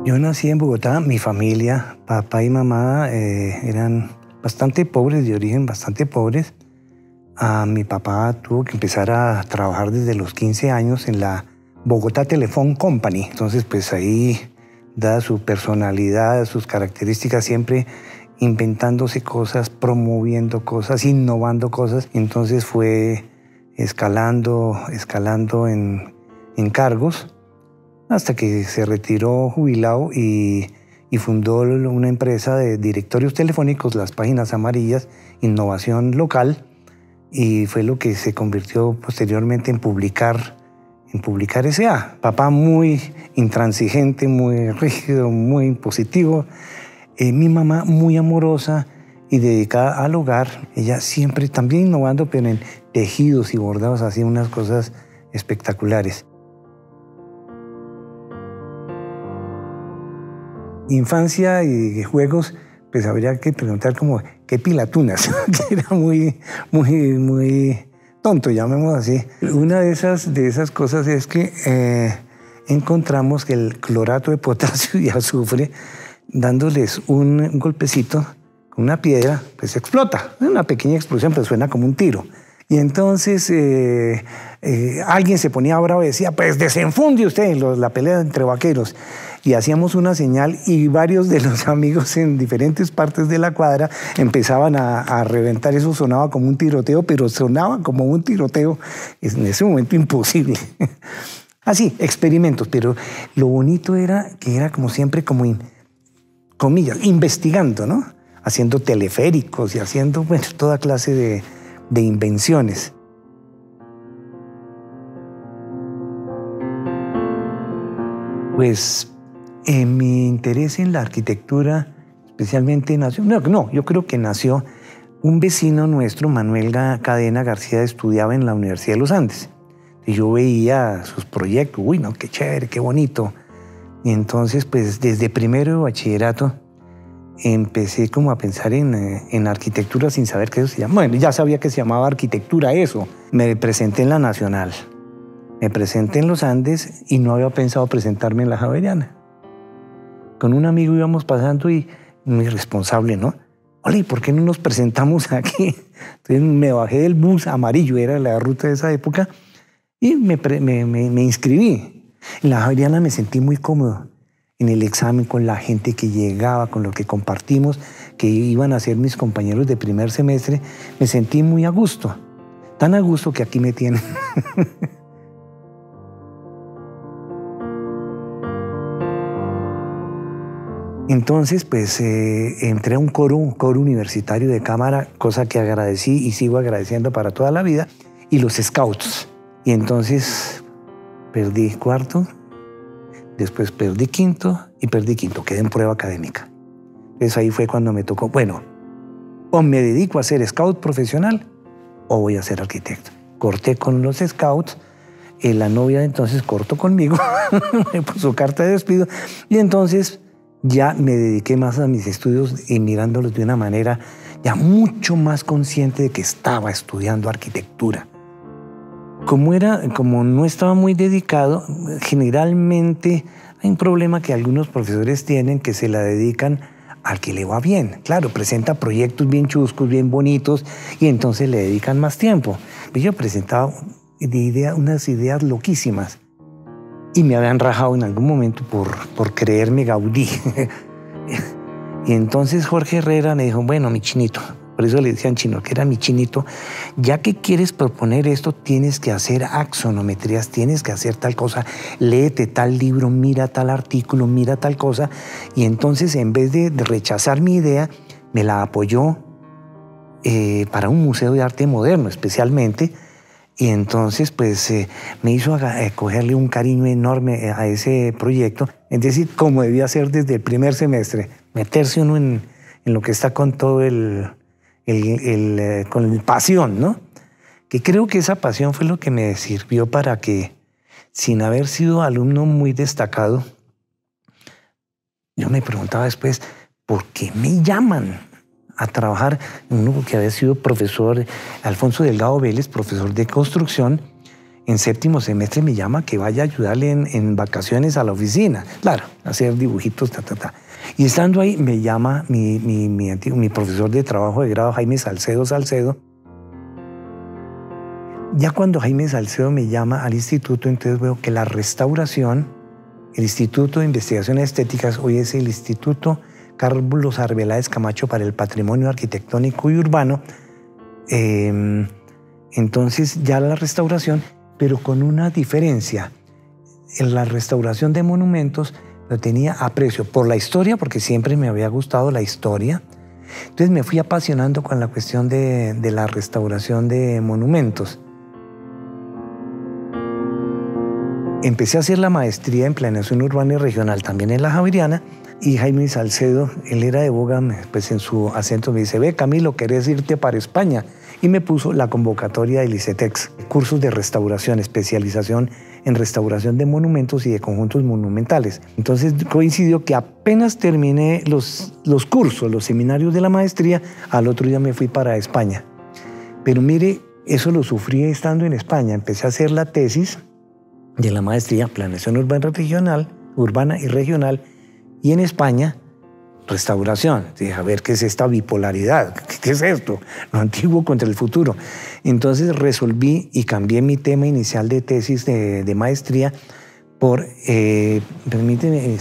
Yo nací en Bogotá, mi familia, papá y mamá eran bastante pobres, de origen bastante pobres. Mi papá tuvo que empezar a trabajar desde los 15 años en la Bogotá Telephone Company. Entonces, pues ahí, dada su personalidad, sus características, siempre inventándose cosas, promoviendo cosas, innovando cosas. Entonces fue escalando en cargos, hasta que se retiró jubilado y fundó una empresa de directorios telefónicos, las Páginas Amarillas, innovación local, y fue lo que se convirtió posteriormente en Publicar S.A. Papá muy intransigente, muy rígido, muy impositivo. Mi mamá muy amorosa y dedicada al hogar. Ella siempre también innovando, pero en tejidos y bordados, hacía unas cosas espectaculares. Infancia y juegos, pues habría que preguntar como qué pilatunas, que era muy tonto, llamémoslo así. Una de esas cosas es que encontramos que el clorato de potasio y azufre, dándoles un golpecito con una piedra, pues explota. Una pequeña explosión, pero suena como un tiro. Y entonces alguien se ponía bravo y decía, pues desenfunde usted la pelea entre vaqueros. Y hacíamos una señal y varios de los amigos en diferentes partes de la cuadra empezaban a reventar. Eso sonaba como un tiroteo, pero sonaba como un tiroteo en ese momento imposible. Así, experimentos, pero lo bonito era que era como siempre, como comillas, investigando, ¿no? Haciendo teleféricos y haciendo, bueno, toda clase de invenciones. Pues mi interés en la arquitectura especialmente nació, yo creo que nació un vecino nuestro, Manuel Cadena García, estudiaba en la Universidad de los Andes. Y yo veía sus proyectos, uy, no, qué chévere, qué bonito. Y entonces, pues desde primero de bachillerato empecé como a pensar en arquitectura sin saber qué eso se llama. Bueno, ya sabía que se llamaba arquitectura eso. Me presenté en la Nacional, me presenté en los Andes y no había pensado presentarme en la Javeriana. Con un amigo íbamos pasando y muy responsable, ¿no? Oye, ¿por qué no nos presentamos aquí? Entonces me bajé del bus amarillo, era la ruta de esa época, y me inscribí. En la Javeriana me sentí muy cómodo. En el examen, con la gente que llegaba, con lo que compartimos, que iban a ser mis compañeros de primer semestre, me sentí muy a gusto. Tan a gusto que aquí me tienen. Entonces, pues entré a un coro universitario de cámara, cosa que agradecí y sigo agradeciendo para toda la vida, y los scouts. Y entonces perdí cuarto, después perdí quinto y perdí quinto, quedé en prueba académica. Entonces ahí fue cuando me tocó, bueno, o me dedico a ser scout profesional o voy a ser arquitecto. Corté con los scouts, la novia de entonces cortó conmigo, me puso carta de despido, y entonces ya me dediqué más a mis estudios y mirándolos de una manera ya mucho más consciente de que estaba estudiando arquitectura. Como no estaba muy dedicado, generalmente hay un problema que algunos profesores tienen, que se la dedican al que le va bien. Claro, presenta proyectos bien chuscos, bien bonitos, y entonces le dedican más tiempo. Yo presentaba unas ideas loquísimas. Y me habían rajado en algún momento por creerme Gaudí. Y entonces Jorge Herrera me dijo, bueno, mi chinito, por eso le decían chino, que era mi chinito, ya que quieres proponer esto, tienes que hacer axonometrías, tienes que hacer tal cosa, léete tal libro, mira tal artículo, mira tal cosa. Y entonces, en vez de rechazar mi idea, me la apoyó para un museo de arte moderno especialmente. Y entonces, pues, me hizo cogerle un cariño enorme a ese proyecto. Es decir, como debía ser desde el primer semestre, meterse uno en lo que está con todo con pasión, ¿no? Que creo que esa pasión fue lo que me sirvió para que, sin haber sido alumno muy destacado, yo me preguntaba después, ¿por qué me llaman a trabajar en uno que había sido profesor, Alfonso Delgado Vélez, profesor de construcción, en séptimo semestre me llama que vaya a ayudarle en vacaciones a la oficina. Claro, hacer dibujitos, Y estando ahí me llama mi profesor de trabajo de grado, Jaime Salcedo. Ya cuando Jaime Salcedo me llama al instituto, entonces veo que la restauración, el Instituto de Investigaciones Estéticas, hoy es el Instituto Carlos Arbeláez Camacho para el Patrimonio Arquitectónico y Urbano. Entonces ya la restauración, pero con una diferencia. En la restauración de monumentos lo tenía aprecio por la historia, porque siempre me había gustado la historia. Entonces me fui apasionando con la cuestión de la restauración de monumentos. Empecé a hacer la maestría en Planeación Urbana y Regional, también en la Javeriana, y Jaime Salcedo, él era de Boga, pues en su acento me dice, ve Camilo, ¿querés irte para España? Y me puso la convocatoria del ICETEX, cursos de restauración, especialización en restauración de monumentos y de conjuntos monumentales. Entonces coincidió que apenas terminé los cursos, los seminarios de la maestría, al otro día me fui para España. Pero mire, eso lo sufrí estando en España. Empecé a hacer la tesis de la maestría, Planeación Urbana y Regional, y en España, restauración. Dije, a ver, ¿qué es esta bipolaridad? ¿Qué es esto? Lo antiguo contra el futuro. Entonces resolví y cambié mi tema inicial de tesis de maestría por, permíteme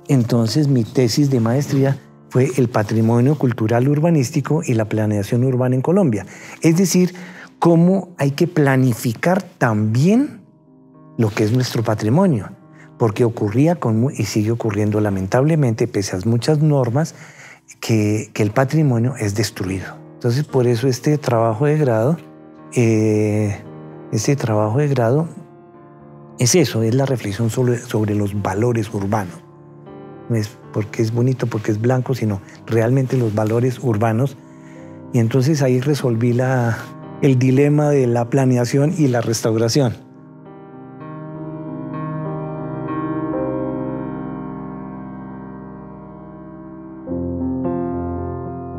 entonces mi tesis de maestría fue el patrimonio cultural urbanístico y la planeación urbana en Colombia. Es decir, cómo hay que planificar también lo que es nuestro patrimonio. Porque ocurría y sigue ocurriendo lamentablemente, pese a muchas normas, que el patrimonio es destruido. Entonces, por eso este trabajo de grado es eso, es la reflexión sobre los valores urbanos. No es porque es bonito, porque es blanco, sino realmente los valores urbanos. Y entonces ahí resolví el dilema de la planeación y la restauración.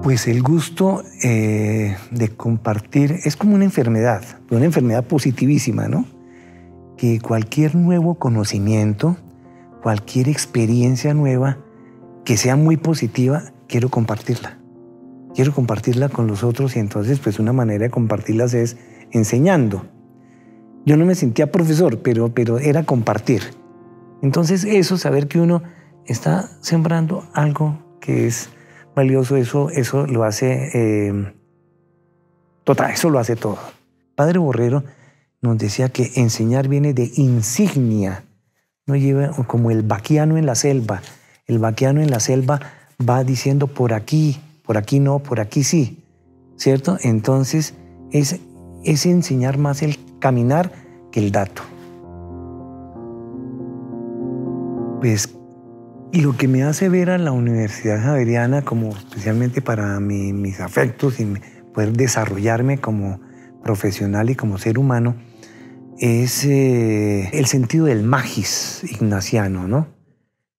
Pues el gusto de compartir es como una enfermedad positivísima, ¿no? Que cualquier nuevo conocimiento, cualquier experiencia nueva que sea muy positiva, quiero compartirla. Quiero compartirla con los otros y entonces pues una manera de compartirlas es enseñando. Yo no me sentía profesor, pero era compartir. Entonces eso, saber que uno está sembrando algo que es valioso, eso lo hace eso lo hace todo. Padre Borrero nos decía que enseñar viene de insignia, no lleva como el vaquiano en la selva. El vaquiano en la selva va diciendo por aquí no, por aquí sí, ¿cierto? Entonces es enseñar más el caminar que el dato. Pues y lo que me hace ver a la Universidad Javeriana como especialmente para mis afectos y poder desarrollarme como profesional y como ser humano es el sentido del magis ignaciano, ¿no?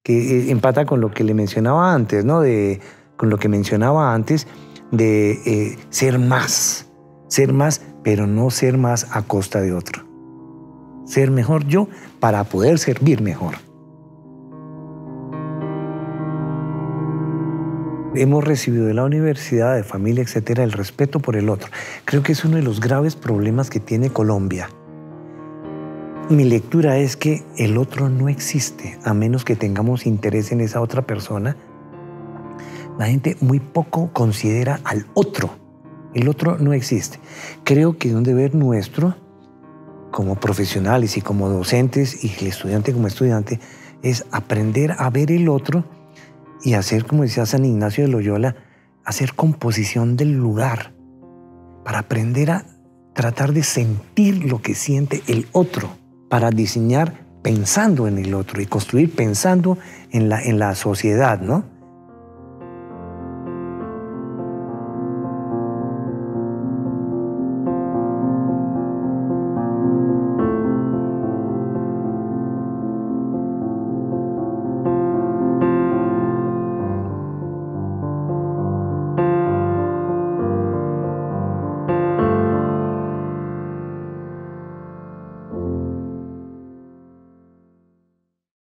Que empata con lo que le mencionaba antes, ¿no? Con lo que mencionaba antes de ser más, pero no ser más a costa de otro. Ser mejor yo para poder servir mejor. Hemos recibido de la universidad, de familia, etcétera, el respeto por el otro. Creo que es uno de los graves problemas que tiene Colombia. Mi lectura es que el otro no existe, a menos que tengamos interés en esa otra persona. La gente muy poco considera al otro. El otro no existe. Creo que es un deber nuestro, como profesionales y como docentes, y el estudiante como estudiante, es aprender a ver el otro y hacer, como decía San Ignacio de Loyola, hacer composición del lugar para aprender a tratar de sentir lo que siente el otro, para diseñar pensando en el otro y construir pensando en la sociedad, ¿no?